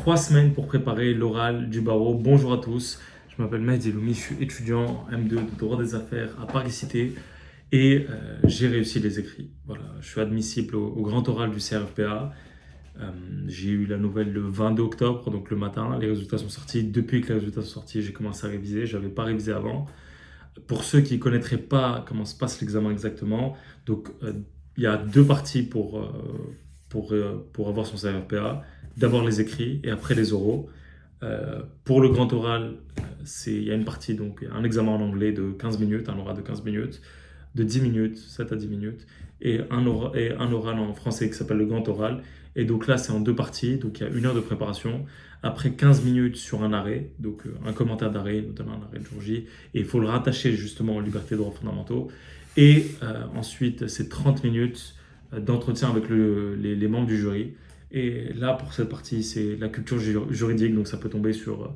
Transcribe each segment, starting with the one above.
3 semaines pour préparer l'oral du barreau. Bonjour à tous, je m'appelle Mehdi Eloumi, je suis étudiant M2 de droit des affaires à Paris Cité et j'ai réussi les écrits. Voilà, je suis admissible au grand oral du CRFPA. J'ai eu la nouvelle le 22 octobre, donc le matin. Les résultats sont sortis. Depuis que les résultats sont sortis, j'ai commencé à réviser. Je n'avais pas révisé avant. Pour ceux qui ne connaîtraient pas comment se passe l'examen exactement, donc il y a deux parties pour avoir son CRFPA. D'abord les écrits et après les oraux. Pour le grand oral, il y a une partie, donc un examen en anglais de 15 minutes, un oral de 15 minutes, de 10 minutes, 7 à 10 minutes, et un oral en français qui s'appelle le grand oral. Et donc là, c'est en deux parties, donc il y a 1 heure de préparation. Après 15 minutes sur un arrêt, donc un commentaire d'arrêt, notamment un arrêt de jour J, et il faut le rattacher justement aux libertés et droits fondamentaux. Et ensuite, c'est 30 minutes d'entretien avec les membres du jury. Et là, pour cette partie, c'est la culture juridique, donc ça peut tomber sur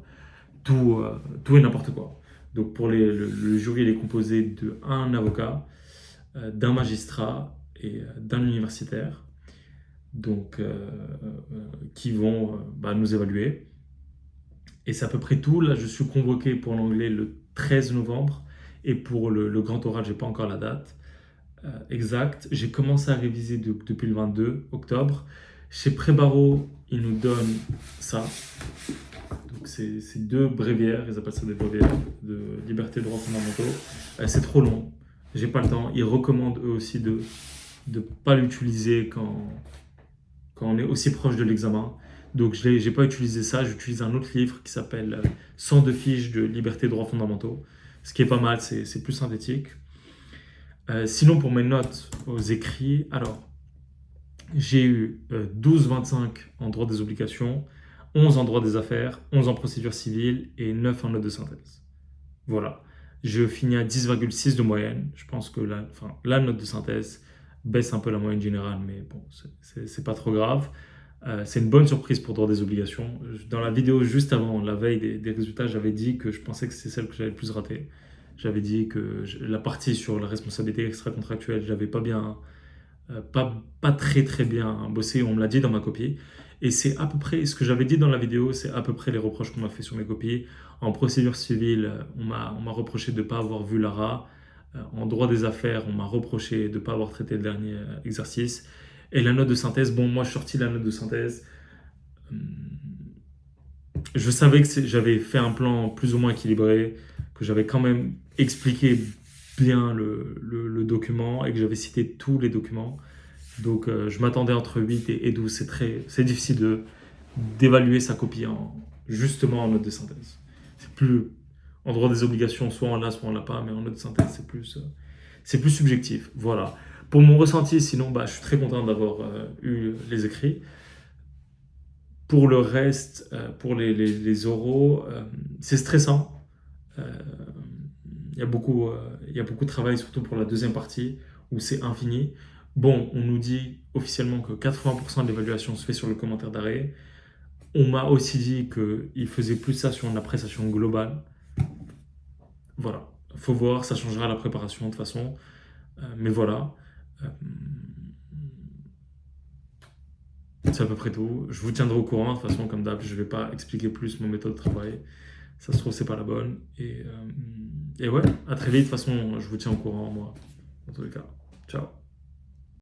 tout et n'importe quoi. Donc pour le jury, il est composé d'un avocat, d'un magistrat et d'un universitaire, donc qui vont nous évaluer. Et c'est à peu près tout. Là, je suis convoqué pour l'anglais le 13 novembre et pour le grand oral, je n'ai pas encore la date exacte. J'ai commencé à réviser depuis le 22 octobre. Chez Pré-Barreau, ils nous donnent ça. Donc c'est deux bréviaires, ils appellent ça des bréviaires de liberté et droits fondamentaux. C'est trop long, j'ai pas le temps. Ils recommandent eux aussi de ne pas l'utiliser quand on est aussi proche de l'examen. Donc je n'ai pas utilisé ça, j'utilise un autre livre qui s'appelle 102 fiches de liberté et droits fondamentaux. Ce qui est pas mal, c'est plus synthétique. Sinon pour mes notes aux écrits, alors j'ai eu 12,25 en droit des obligations, 11 en droit des affaires, 11 en procédure civile et 9 en note de synthèse. Voilà. Je finis à 10,6 de moyenne. Je pense que la note de synthèse baisse un peu la moyenne générale, mais bon, c'est pas trop grave. C'est une bonne surprise pour droit des obligations. Dans la vidéo juste avant, la veille des résultats, j'avais dit que je pensais que c'est celle que j'avais le plus ratée. J'avais dit que la partie sur la responsabilité extra-contractuelle, j'avais pas bien... pas très très bien bossé, on me l'a dit dans ma copie. Et c'est à peu près ce que j'avais dit dans la vidéo, c'est à peu près les reproches qu'on m'a fait sur mes copies. En procédure civile, on m'a reproché de ne pas avoir vu l'ARA. En droit des affaires, on m'a reproché de ne pas avoir traité le dernier exercice. Et la note de synthèse, bon, moi je suis sorti de la note de synthèse. Je savais que j'avais fait un plan plus ou moins équilibré, que j'avais quand même expliqué bien le document et que j'avais cité tous les documents. Donc je m'attendais entre 8 et 12. C'est difficile d'évaluer sa copie justement en note de synthèse. C'est plus en droit des obligations, soit on l'a, soit on l'a pas, mais en note de synthèse, c'est plus subjectif. Voilà. Pour mon ressenti, sinon, je suis très content d'avoir eu les écrits. Pour le reste, pour les oraux, c'est stressant. Il y a beaucoup de travail, surtout pour la deuxième partie, où c'est infini. Bon, on nous dit officiellement que 80% de l'évaluation se fait sur le commentaire d'arrêt. On m'a aussi dit qu'il faisait plus ça sur une appréciation globale. Voilà, faut voir, ça changera la préparation de toute façon. Mais voilà. C'est à peu près tout. Je vous tiendrai au courant. De toute façon, comme d'hab, je ne vais pas expliquer plus mon méthode de travail. Ça se trouve, c'est pas la bonne. Et ouais, à très vite. De toute façon, je vous tiens au courant, moi. En tous les cas. Ciao.